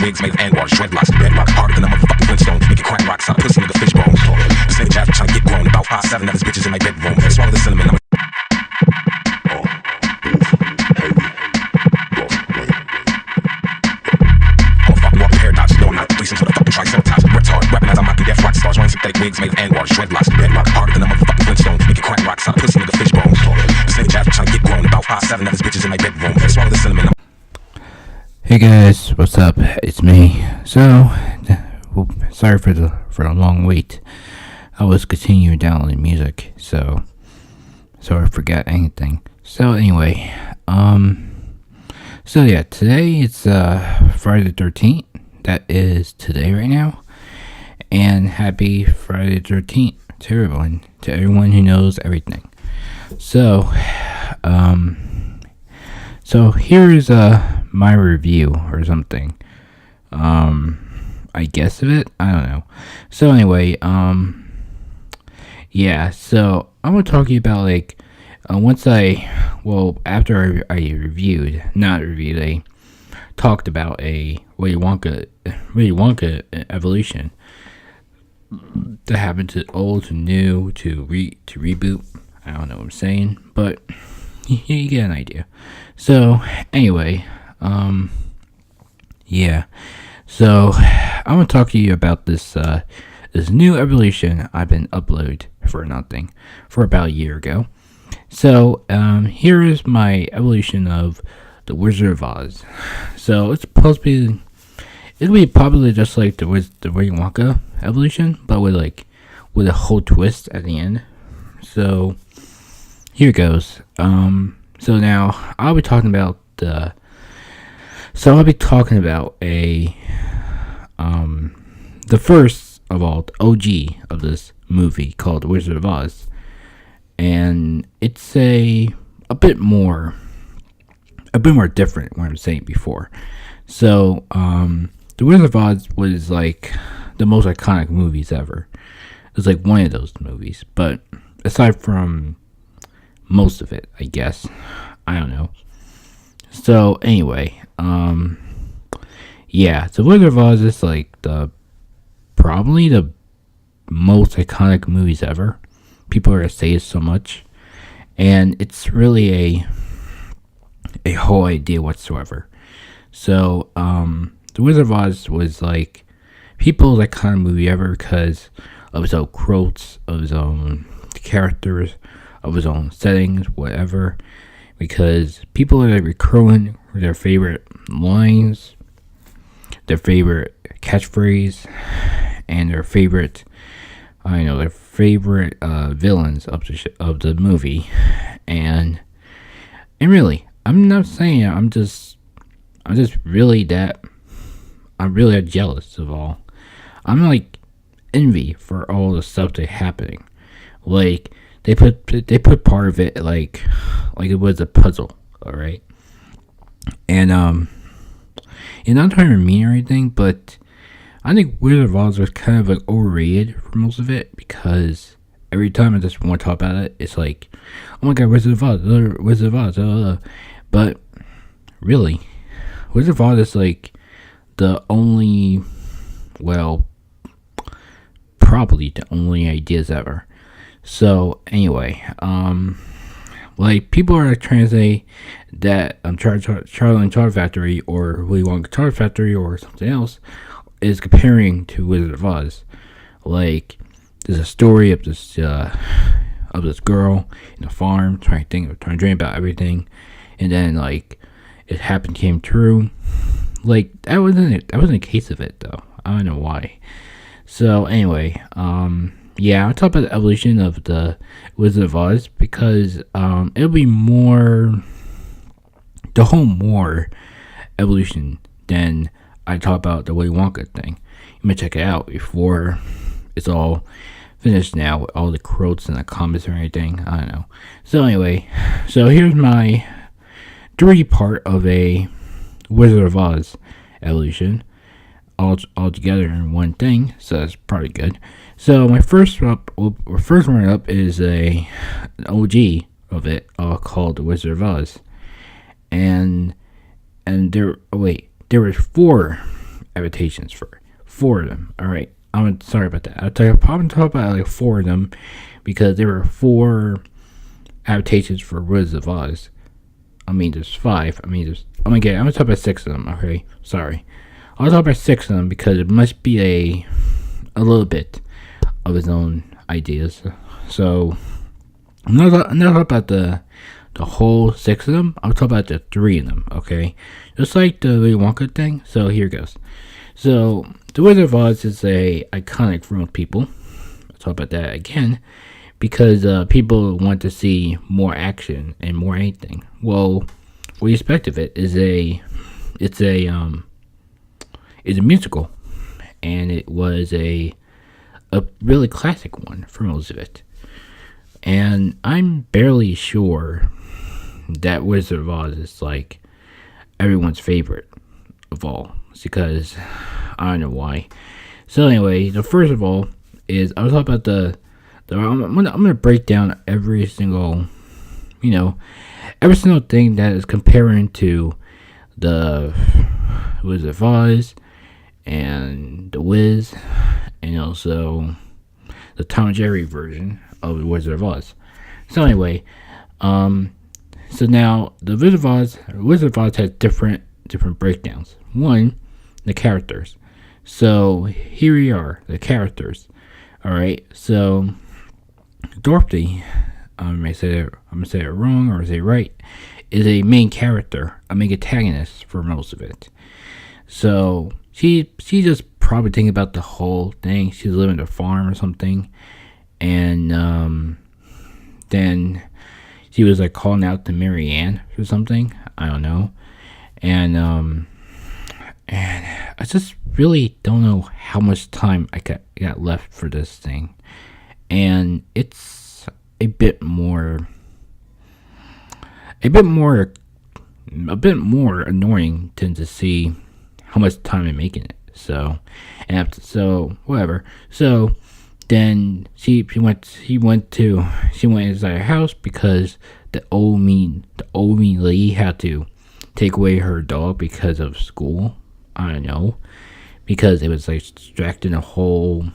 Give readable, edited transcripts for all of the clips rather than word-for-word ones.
wigs made of anwars, dreadlocks, bedrock, harder than a motherfucking Flintstone. Make it crack rocks out, pussy nigga fishbone. This nigga Jazz trying to get grown. About 5'7" of his bitches in my bedroom. Swallow the cinnamon. Wigs made of anwars, dreadlocks, bedrock, harder than a motherfucking Flintstone. Make it crack rocks out, pussy nigga fishbone. This nigga Jazz trying to get grown. About 5'7" of his bitches in my bedroom. Swallow the cinnamon. Hey guys, what's up? It's me. So, sorry for the long wait. I was continuing downloading music, so I forgot anything. So anyway, today it's Friday the 13th. That is today right now. And happy Friday the 13th to everyone who knows everything. So here is my review or something. I guess of it. I don't know. So anyway, So I'm gonna talk to you about after I talked about a Willy Wonka evolution that happened to old to new to reboot. I don't know what I'm saying, but you get an idea. So anyway, So I'm gonna talk to you about this new evolution I've been uploaded for about a year ago. So here is my evolution of the Wizard of Oz. So it's supposed to be. It'll be probably just like the Willy Wonka evolution, but with a whole twist at the end. So here it goes. So now I'll be talking about the first of all, the OG of this movie called The Wizard of Oz, and it's a bit more different than what I was saying before. So The Wizard of Oz was like the most iconic movies ever. It was like one of those movies, but aside from most of it, I guess. I don't know. So anyway, The Wizard of Oz is like probably the most iconic movies ever. People are gonna say it so much, and it's really a whole idea whatsoever. So The Wizard of Oz was like people's iconic movie ever because of his own quotes, of his own characters, of his own settings, whatever. Because people are recurring their favorite lines, their favorite catchphrase, and their favorite villains of the movie. And really, I'm not saying I'm just really jealous of all. I'm like envy for all the stuff that's happening. Like they put part of it like it was a puzzle, all right. And I'm not trying to be mean or anything, but I think Wizard of Oz was kind of like overrated for most of it because every time I just want to talk about it, it's like, oh my god, Wizard of Oz, but really, Wizard of Oz is like the only, probably the only ideas ever. So anyway, people are trying to say that Charlie and Chocolate Factory or Willy Wonka Chocolate Factory or something else is comparing to Wizard of Oz. Like there's a story of this girl in a farm trying to dream about everything, and then it came true. That wasn't a case of it though. I don't know why. So anyway, I'll talk about the evolution of the Wizard of Oz because it'll be more evolution than I talk about the Willy Wonka thing. You may check it out before it's all finished now with all the quotes and the comments and everything. I don't know. So anyway, here's my part of a Wizard of Oz evolution all together in one thing, so that's probably good. So my first runner up is an OG of it called The Wizard of Oz, and there were 4 adaptations for 4 of them. All right, I'm sorry about that. I'll probably talk about like 4 of them because there were 4 adaptations for Wizard of Oz. I mean, there's 5. I mean, I'm gonna talk about 6 of them. Okay, sorry. I'll talk about 6 of them because it must be a little bit of his own ideas. So I'm not talking about the whole 6 of them. I'll talk about the 3 of them. Okay, just like the Willy Wonka thing. So here goes. So the Wizard of Oz is a iconic for most people. I'll talk about that again because people want to see more action and more anything. Well, what you expect of it is it's a musical, and it was a really classic one for most of it. And I'm barely sure that Wizard of Oz is like everyone's favorite of all. It's because I don't know why. So anyway, the first of all is I was talking about I'm gonna break down every single thing that is comparing to the Wizard of Oz and the Wiz, and also the Tom and Jerry version of the Wizard of Oz. So anyway, so now the Wizard of Oz has different breakdowns. One, the characters. So here we are, the characters. All right. So Dorothy, I'm gonna say it wrong or say it right, is a main character, a main antagonist for most of it. So she just probably thinking about the whole thing. She's living at a farm or something, and then she was like calling out to Mary Ann or something. I don't know, and I just really don't know how much time I got left for this thing, and it's a bit more annoying to see how much time I'm making it. So, so whatever. So then she went inside her house because the old mean lady had to take away her dog because of school. I don't know, because it was like distracting the whole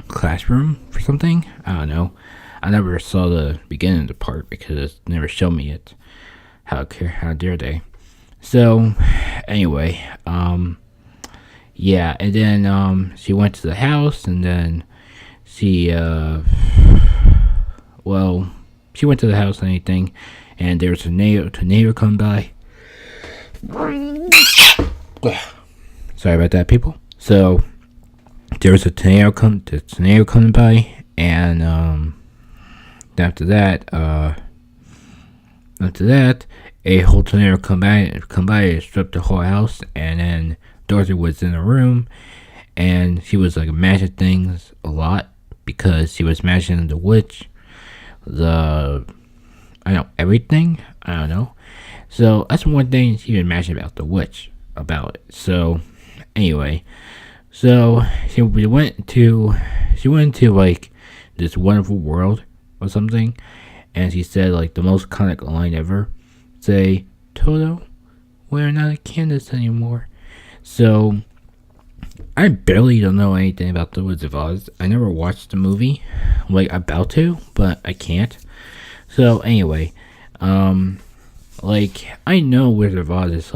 classroom for something. I don't know. I never saw the beginning of the part because it never showed me it. How dare they? So anyway, yeah, and then she went to the house, and then she went to the house and anything, and there was a tornado come by. Sorry about that, people. So there was a tornado coming by, and after that, a whole tornado come by and swept the whole house, and then Dorothy was in a room, and she was like imagining things a lot because she was imagining the witch, everything. I don't know. So that's one thing she imagined about the witch about it. So anyway, so she went to like this wonderful world or something, and she said like the most iconic line ever. Say, Toto, we're not a Candace anymore. So I barely don't know anything about the Wizard of Oz. I never watched the movie. I'm like about to, but I can't. So anyway, like I know Wizard of Oz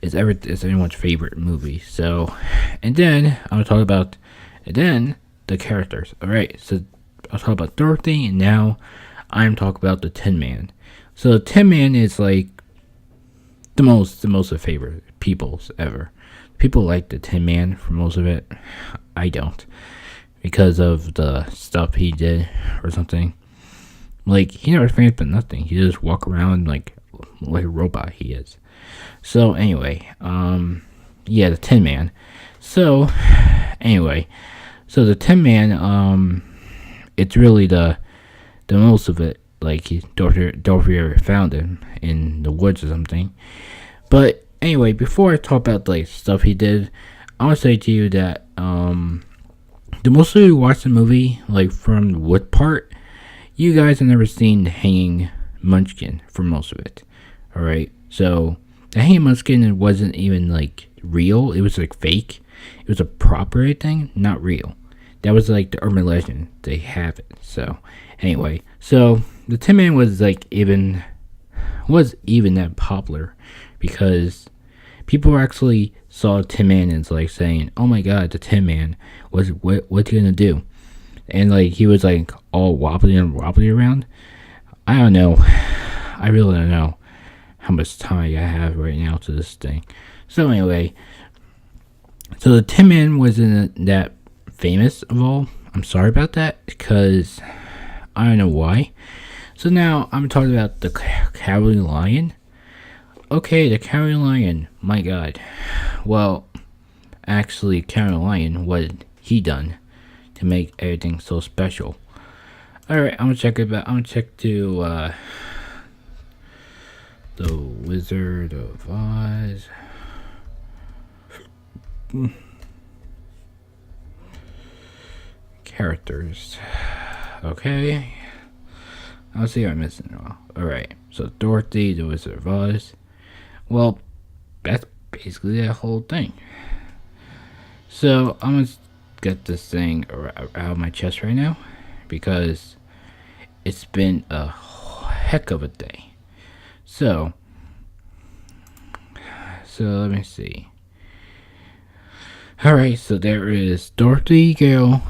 is everyone's favorite movie. So, and then I'll talk about the characters. All right, so I'll talk about Dorothy, and now I'm talking about the Tin Man. So the Tin Man is like the most favorite people's ever. People like the Tin Man for most of it. I don't, because of the stuff he did or something. Like he never famous but nothing. He just walk around like a robot he is. So anyway, yeah, the Tin Man. So anyway, so the Tin Man, it's really the most of it. Like Dorothy ever found him in the woods or something. But anyway, before I talk about like stuff he did, I want to say to you that the most of you watch the movie like from the wood part, you guys have never seen the Hanging Munchkin for most of it. All right, so the Hanging Munchkin wasn't even like real. It was like fake. It was a proper thing, not real. That was like the urban legend. They have it. So anyway, so the Tin Man was even that popular because people actually saw Tin Man and like saying, "Oh my God, the Tin Man what's he gonna do?" And like he was like all wobbly around. I don't know. I really don't know how much time I have right now to this thing. So anyway, so the Tin Man wasn't that famous of all. I'm sorry about that because I don't know why. So now I'm talking about the Cowardly Lion. Okay, the Cowardly Lion. My God. Well, actually, Cowardly Lion, what had he done to make everything so special? All right, I'm gonna check it out. I'm gonna check to the Wizard of Oz. Characters. Okay. I'll see what I'm missing. Alright, so Dorothy, the Wizard of Oz. Well, that's basically that whole thing. So, I'm gonna get this thing out of my chest right now because it's been a heck of a day. So let me see. Alright, so there is Dorothy Gale,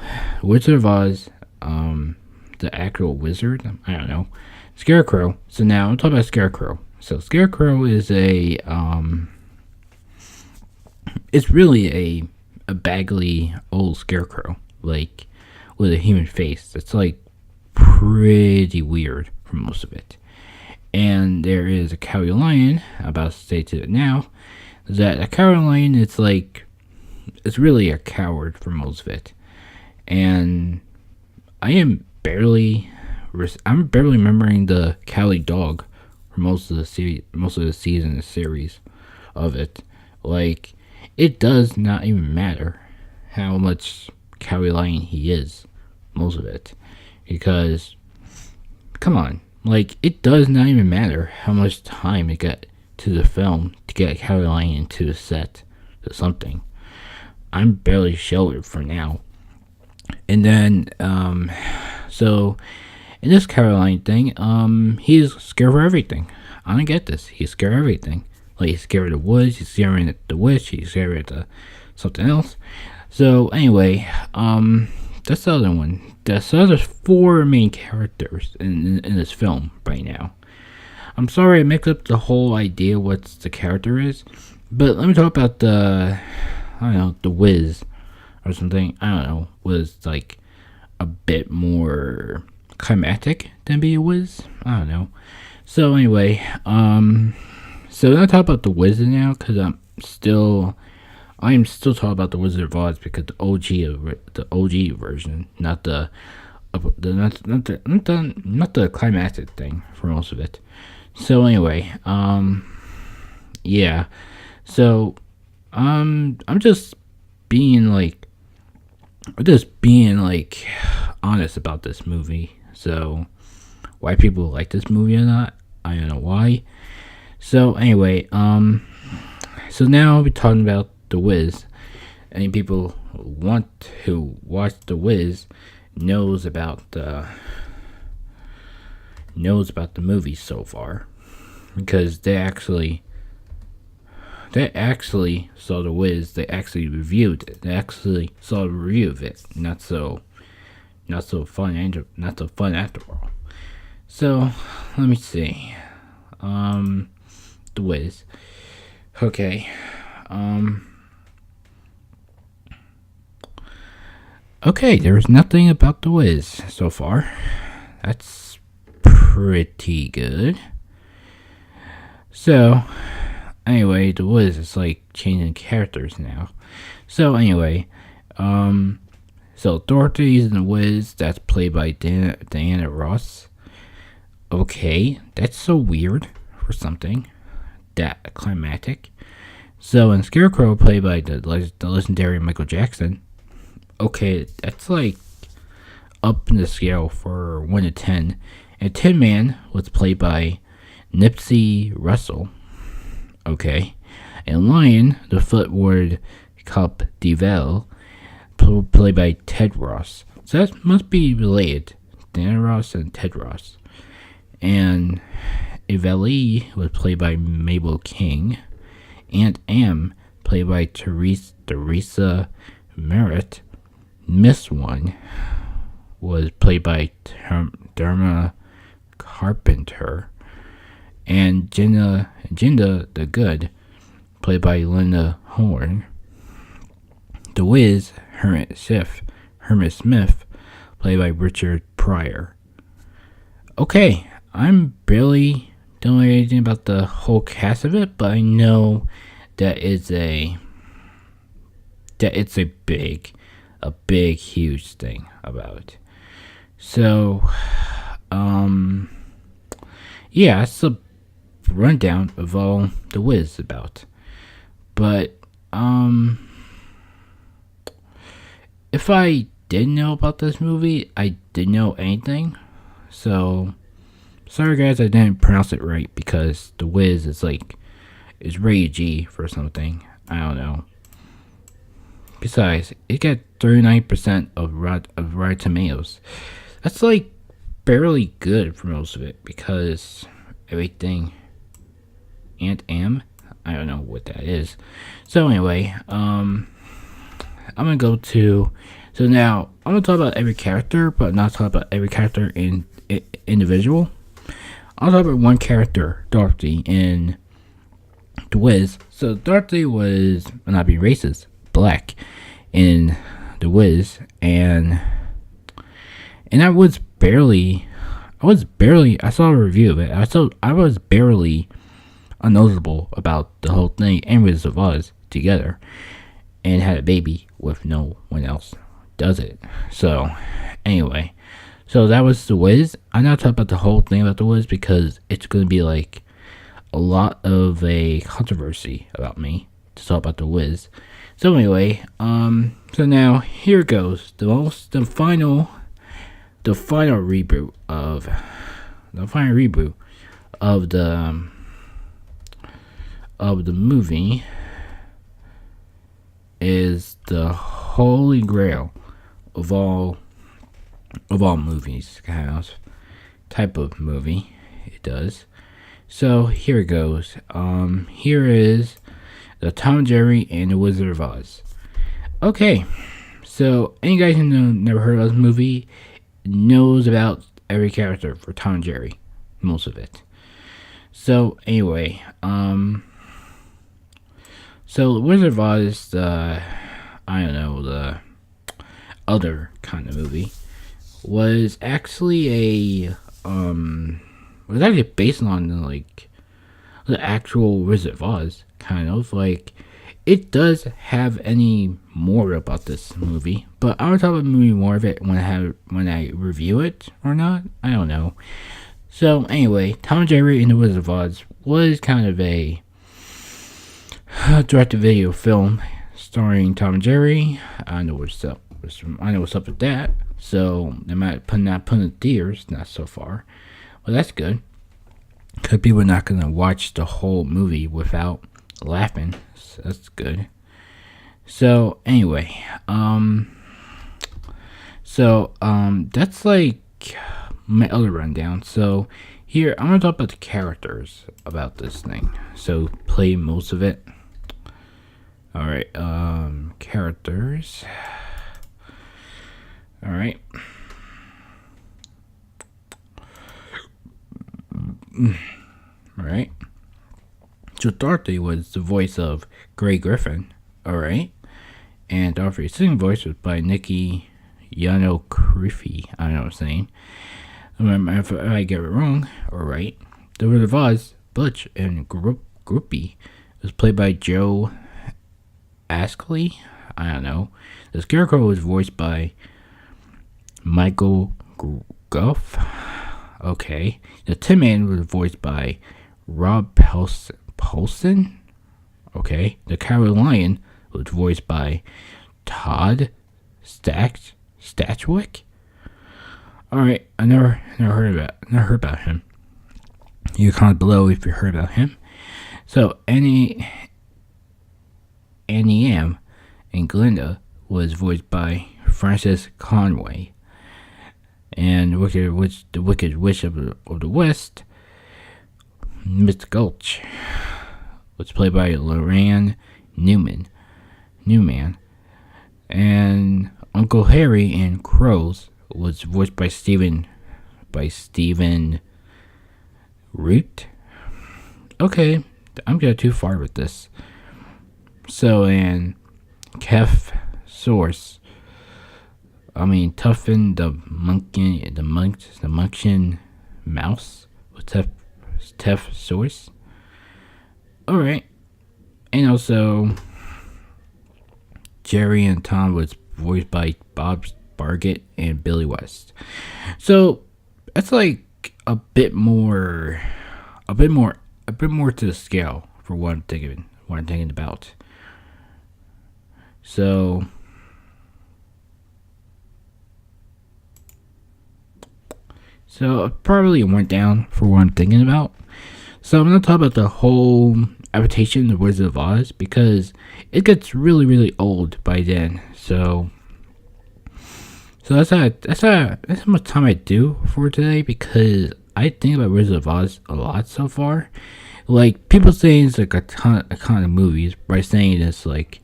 Wizard of Oz, the actual wizard, I don't know, Scarecrow. So now I'm talking about Scarecrow. So Scarecrow is it's really a baggly old scarecrow, like with a human face. That's like pretty weird for most of it. And there is a Cowardly Lion. I'm about to say to it now that a Cowardly Lion is like, it's really a coward for most of it. And I'm barely remembering the Cowardly Dog for most of the series of it. Like, it does not even matter how much Cowardly Lion he is, most of it, because come on, like, it does not even matter how much time it got to the film to get Cowardly Lion into the set or something. I'm barely sheltered for now. And then, so in this Cowardly Lion thing, he's scared for everything. I don't get this. He's scared of everything. Like, he's scared of the woods, he's scared of the witch, he's scared of something else. So anyway, that's the other one. So there's 4 main characters in this film right now. I'm sorry I mixed up the whole idea what the character is, but let me talk about the Wiz or something. I don't know, was like a bit more climatic than be a Wiz. I don't know. So anyway, so I'm gonna talk about the Wizard now because I am still talking about the Wizard of Oz because the OG version, not the climatic thing for most of it. So anyway, yeah. So I'm just being honest about this movie. So why people like this movie or not, I don't know why. So anyway, so now I'll be talking about The Wiz. Any people who watch The Wiz knows about the movie so far, because they actually saw The Wiz. They actually reviewed it. They actually saw a review of it. Not so fun after all. So let me see. The Wiz. Okay. Okay, there's nothing about The Wiz so far. That's pretty good. So, anyway, The Wiz is like changing characters now. So, anyway, so Dorothy is in The Wiz. That's played by Diana Ross. Okay, that's so weird for something that climatic. So, in Scarecrow, played by the legendary Michael Jackson. Okay, that's like up in the scale for 1 to 10. And Tin Man was played by Nipsey Russell. Okay. And Lion, the Footward Cup Devil, played by Ted Ross. So that must be related. Diana Ross and Ted Ross. And Eveli was played by Mabel King. Aunt Am, played by Teresa Merritt. Miss One was played by Derma Carpenter. And Jinda the Good, played by Linda Horn. The Wiz, Hermit Smith, played by Richard Pryor. Okay, I'm barely don't know anything about the whole cast of it, but I know that it's a big, huge thing about it. So, yeah, that's a rundown of all The Wiz about. But, if I didn't know about this movie, I didn't know anything. So, sorry guys, I didn't pronounce it right because The Wiz is rated G for something. I don't know. Besides, it got 39% of Rotten Tomatoes. That's barely good for most of it because everything. Aunt Am, I don't know what that is. So anyway, I'm gonna go to. So now I'm gonna talk about every character, but not talk about every character in individual. I'll talk about one character, Dorothy, in The Wiz. So Dorothy was, I'm not being racist, black in The Wiz, and I was barely, I saw a review of it. I was barely unnoticeable about the whole thing and Wizard of Oz together, and had a baby with no one else does it. So anyway, so that was The Wiz. I'm not talking about the whole thing about The Wiz because it's going to be a lot of a controversy about me to talk about The Wiz. So anyway, so now here goes the final reboot of the movie is the holy grail of all movies, kind of type of movie it does. So here it goes. Here is the Tom and Jerry and the Wizard of Oz. Okay, so any guys who never heard of this movie knows about every character for Tom and Jerry, most of it. So anyway, so the Wizard of Oz, the other kind of movie, was actually based on the actual Wizard of Oz, kind of. It does have any more about this movie, but I'll talk about the movie more of it when I review it or not. I don't know. So anyway, Tom and Jerry and the Wizard of Oz was kind of a direct-to-video film starring Tom and Jerry. I know what's up with that. So they might not put in theaters, not so far. Well, that's good, because people are not gonna watch the whole movie without laughing. So that's good. So anyway, that's my other rundown. So here I'm gonna talk about the characters about this thing. So play most of it. All right, characters. All right. Alright. So Dorothy was the voice of Grey Griffin. Alright. And Dorothy's singing voice was by Nikki Yano-Krifi. I don't know what I'm saying. If I get it wrong, alright. The Wizard of Oz, Butch and Groupie was played by Joe Astley. I don't know. The Scarecrow was voiced by Michael Guff. Okay. The Tin Man was voiced by Rob Paulsen. Okay. The Cowardly Lion was voiced by Todd Stachwick. Alright, I never heard about him. You comment below if you heard about him. So Annie M, and Glinda was voiced by Frances Conway. And the Wicked Witch of the West, Miss Gulch, was played by Lorraine Newman. And Uncle Harry and Crows was voiced by Stephen Root. Okay, I'm going too far with this. So, and Tuffin the Munchkin Mouse with Teff Source. Alright. And also, Jerry and Tom was voiced by Bob Bargett and Billy West. So, that's like a bit more to the scale for what I'm thinking about. So it probably went down for what I'm thinking about. So I'm gonna talk about the whole adaptation of Wizard of Oz because it gets really, really old by then. So that's how much time I do for today because I think about Wizard of Oz a lot so far. Like people saying it's like a ton of movies by saying it's like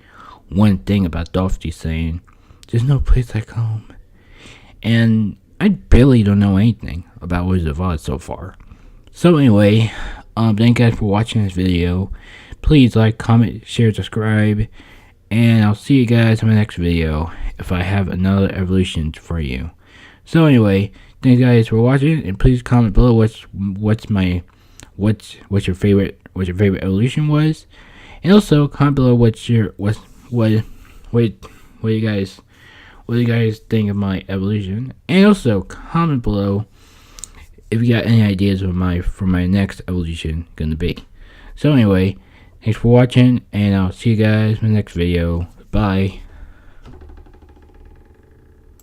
one thing about Dorothy saying there's no place like home, and I barely don't know anything about Wizard of Oz so far. So anyway, thank you guys for watching this video. Please like, comment, share, subscribe, and I'll see you guys in my next video if I have another evolution for you. So anyway, thank you guys for watching, and please comment below what's your favorite evolution was, and also comment below what do you guys think of my evolution, and also comment below if you got any ideas for my next evolution gonna be. So anyway, thanks for watching, and I'll see you guys in the next video. Bye.